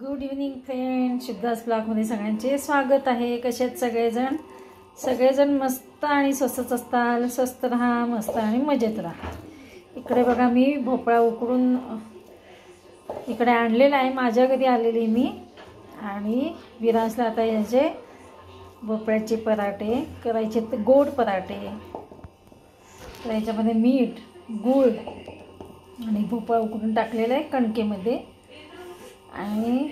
Good evening friend, शुद्धास ब्लॉगमध्ये सगळ्यांचे स्वागत आहे. कसे आहेत सगळेजण मस्त आणि स्वस्तच असताल. स्वस्त राहा, मस्त आणि मजेत राहा. इकडे बघा मी भोपळा उकडून इकडे आणलेला आहे. माझ्या घरी आलेली मी आणि विरासला आता याचे भोपळ्याचे पराठे करायचे, गोड पराठे. तर याच्यामध्ये मीठ, गूळ आणि भोपळा उकडून टाकलेला आहे कणकेमध्ये आणि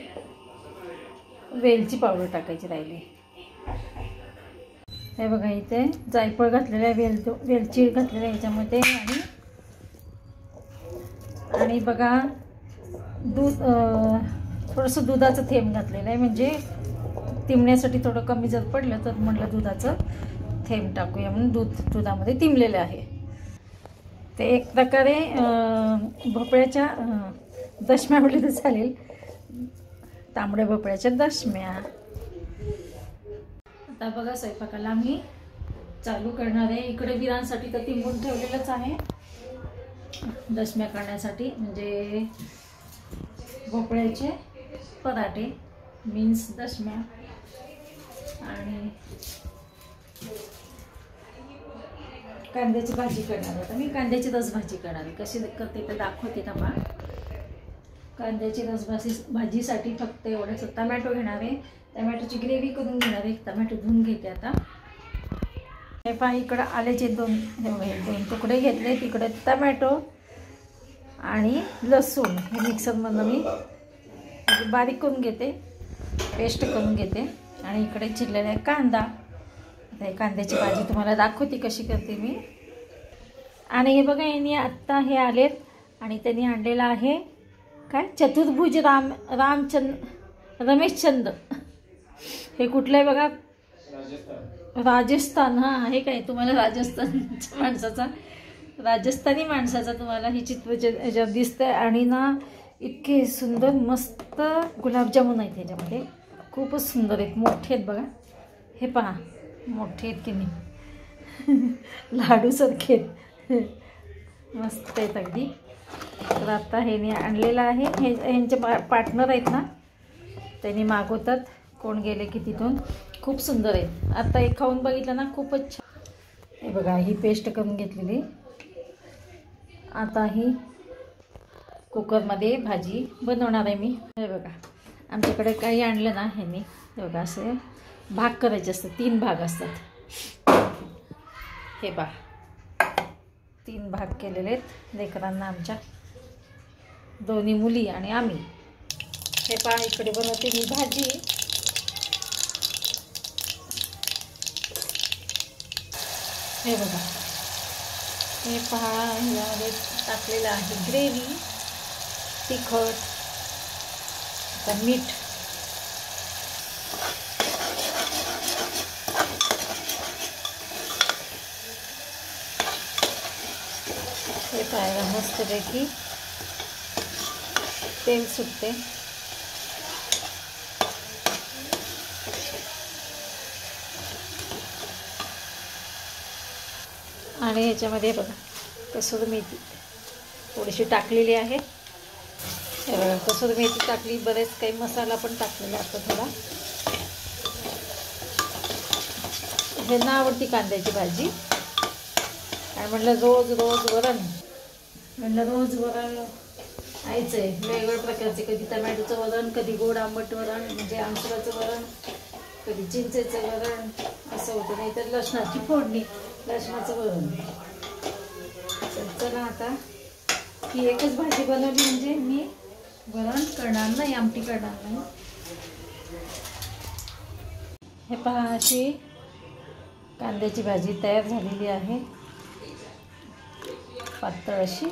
वेलची पावडर टाकायची राहिली. हे बघा इथे जायफळ घातलेलं आहे, वेलची घातलेलं आहे याच्यामध्ये आणि बघा दूध, थोडंसं दुधाचं थेंब घातलेलं आहे, म्हणजे तिमण्यासाठी थोडं कमी जर पडलं तर म्हटलं दुधाचं थेंब टाकूया म्हणून दुधामध्ये तिमलेलं आहे. ते एक प्रकारे भोपळ्याच्या दशम्या म्हटलं तर चालेल, तांबड्या भोपळ्याच्या दशम्या. आता बघा स्वयंपाकाला मी चालू करणार आहे. इकडे विरांसाठी तर तिंबून ठेवलेलंच आहे दशम्या करण्यासाठी, म्हणजे भोपळ्याचे पराठे मीन्स दशम्या. आणि कांद्याची भाजी करणार आहे. मी कांद्याची रस भाजी करणार आहे. कशी करते ते दाखवते ना बा. कांद्याची रस भाजीसाठी फक्त एवढंच टमॅटो घेणार आहे. टमॅटोची ग्रेव्ही करून घेणार आहे. टमॅटो धुवून घेते आता. हे पहा इकडं आल्याचे दोन तुकडे घेतले. तिकडे टमॅटो आणि लसूण हे मिक्सरमधून मी बारीक करून घेते, पेस्ट करून घेते. आणि इकडे चिरलेला आहे कांदा. हे कांद्याची भाजी तुम्हाला दाखवते कशी करते मी. आणि हे बघा यांनी आत्ता हे आलेत आणि त्यांनी आणलेलं आहे काय चतुर्भुज रमेशचंद. हे कुठलं आहे बघा, राजस्थान. हां, हे काय तुम्हाला राजस्थानी माणसाचा तुम्हाला ही चित्र याच्यात दिसतंय. आणि ना इतके सुंदर मस्त गुलाबजामुन आहेत त्याच्यामध्ये, खूपच सुंदर आहेत, मोठे आहेत बघा. हे पहा मोठे आहेत की नाही, लाडूसारखे आहेत, मस्त आहेत अगदी. तर आता हे आणलेलं आहे. हे ह्यांचे पार्टनर आहेत ना, त्यांनी मागवतात कोण गेले की तिथून. खूप सुंदर आहेत. आता एक खाऊन बघितलं ना, खूपच छान. हे बघा ही पेस्ट करून घेतलेली. आता ही कुकरमध्ये भाजी बनवणार आहे मी. हे बघा आमच्याकडे काही आणलं ना ह्यांनी, हे बघा असे भाग करायचे असतात, 3 भाग असतात. हे पहा 3 भाग केलेले आहेत लेकरांना आमच्या, दोन्ही मुली आणि आम्ही. हे पहा इकडे बनवते मी भाजी. हे बघा हे पहा ह्यामध्ये टाकलेलं आहे ग्रेव्ही, तिखट, आता मीठ, हे पाहायला मस्तपैकी तेल सुटते. आणि ह्याच्यामध्ये बघा कसुरी मेथी थोडीशी टाकलेली आहे. हे बघा कसुरी मेथी टाकली, बरेच काही मसाला पण टाकलेला आता थोडा. हे ना आवडती कांद्याची भाजी. आणि म्हटलं रोज वरण, खायचं आहे वेगवेगळ्या प्रकारचे. कधी टमॅटोचं वरण, कधी गोड आंबट वरण, म्हणजे आमसुराचं वरण, कधी चिंचेचं वरण असं होतं. नाही तर लसणाची फोडणी, लसणाचं वरण. चला आता ही एकच भाजी बनवली म्हणजे मी वरण करणार नाही, आमटी करणार नाही. हे पहा अशी कांद्याची भाजी तयार झालेली आहे, पातळ अशी.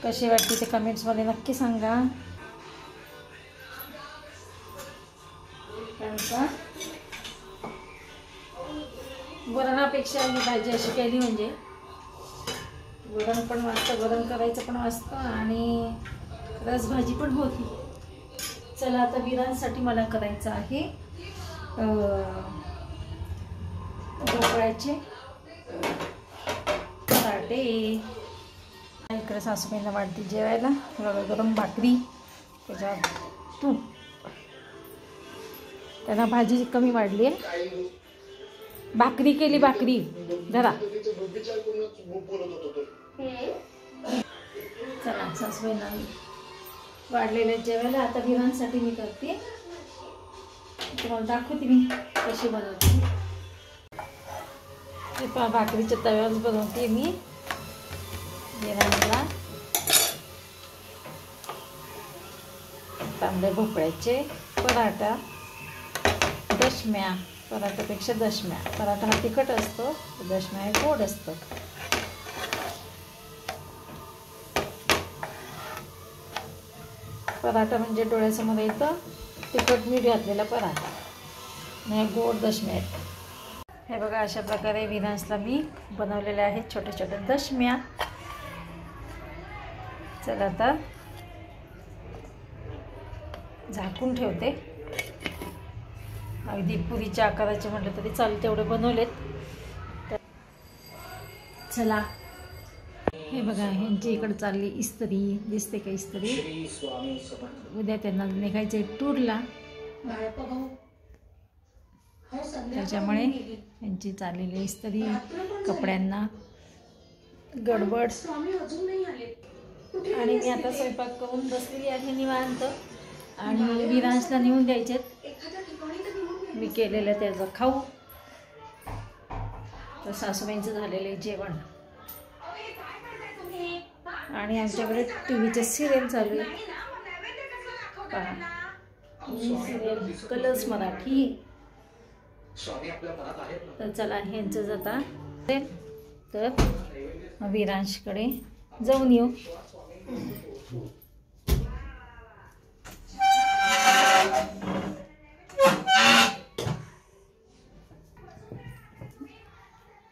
कशी वाटते ते कमेंट्समध्ये नक्की सांगा. कारण का वरणापेक्षा ही भाजी अशी केली म्हणजे वरण पण वाचतं, वरण करायचं पण वाचतं आणि रसभाजी पण होती. चला आता विरांसाठी मला करायचं आहे भोपळ्याचे पराठे. इकडे सासूबाईंना वाढते जेवायला. बघा गरम भाकरी, त्याच्यात तूप. त्यांना भाजी कमी वाढली आहे. भाकरी केली, भाकरी धरा. चला सासूबाईंना वाढलेल्या जेवायला. आता विरांसाठी मी करते, तुम्हाला दाखवते मी कशी बनवते. ते पहा भाकरीच्या तव्यावर बनवते मी विरांना. तांबड्या भोपळ्याचे पराठा, दशम्या. पराठापेक्षा दशम्या. पराठा हा तिखट असतो, दशम्या हे गोड असतं. पराठा म्हणजे डोळ्यासमोर येतं तिखट मीठ घातलेला पराठा, आणि गोड दशम्या आहेत. हे बघा अशा प्रकारे विरांसला मी बनवलेल्या आहेत छोट्या छोट्या दशम्या. चला आता झाकून ठेवते. अगदी पुरीच्या आकाराचे म्हटलं तरी चालेल तेवढे बनवलेत. चला हे बघा ह्यांची इकडे चालली इस्त्री. दिसते का इस्त्री? उद्या त्यांना निघायचं आहे टूरला, त्याच्यामुळे यांची चाललेली इस्त्री कपड्यांना गडबड. आणि मी आता स्वयंपाक करून बसलेली आहे निवांत. आणि विरांसला नेऊन द्यायचे मी केलेलं त्याचं खाऊ. तर सासूबाईंचं झालेलं आहे जेवण. आणि आमच्याकडे टीव्हीचे सिरियल चालू आहे. Serial colours Marathi. तर चला ह्यांचं जाता तर विरांशकडे जाऊन येऊ.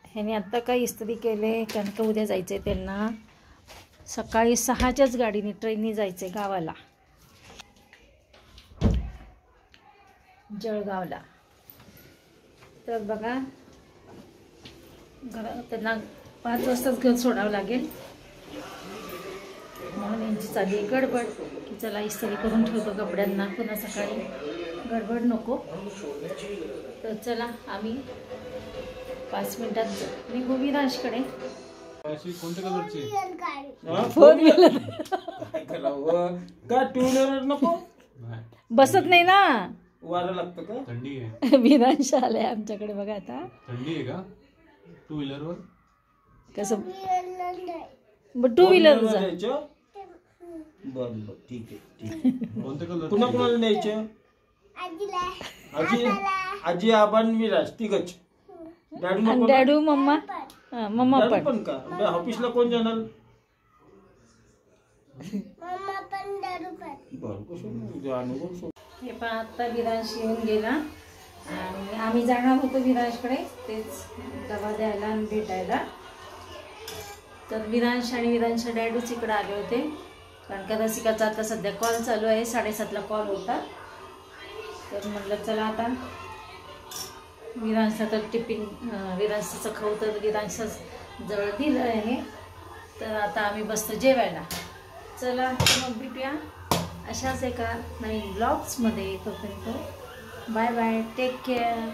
ह्याने आत्ता काही इस्त्री केले कारण का उद्या जायचं आहे त्यांना. सकाळी 6च्याच गाडीने ट्रेनने जायचं आहे गावाला, जळगावला. तर बघा त्यांना 5 वाजताच घर सोडावं लागेल, म्हणून यांची चालली गडबड की चला इस्त्री करून ठेवतो कपड्यांना, पुन्हा सकाळी गडबड नको. तर चला आम्ही 5 मिनिटात निघू विरांशकडे. कोणत्या कलरची? 4 व्हीलर का 2 व्हीलर नको? बसत नाही ना, वारं लागतं का? थंडी आहे. विरांश आलाय आमच्याकडे बघा. आता थंडी आहे का 2 व्हीलरवर? कसं 2 व्हीलर जायचं? बरं ठीक आहे ठीक आहे. कोणत्या कलर? पुन्हा कोणाला न्यायचं? आजी आजी आबान विराज तिघच. डॅडू नको? डॅडू मम्मा. मम्मा डॅडू पण का? ऑफिसला कोण जाणार? बरं कसं? हे पण आत्ता विरांश येऊन गेला आणि आम्ही जाणार होतो विरांशकडे तेच डबा द्यायला आणि भेटायला. तर विरांश आणि विरांशच्या डॅडूच इकडे आले होते कारण का रसिकाचा आता सध्या कॉल चालू आहे. 7:30ला कॉल होता. तर म्हटलं चला आता विरांशचा तर टिफिन विरांशचं खाऊ तर विरांशच जवळ दिलं आहे. तर आता आम्ही बसतो जेवायला. चला मग भेटूया अशाच एका नवीन ब्लॉग्समध्ये. तोपर्यंत बाय बाय, टेक केअर.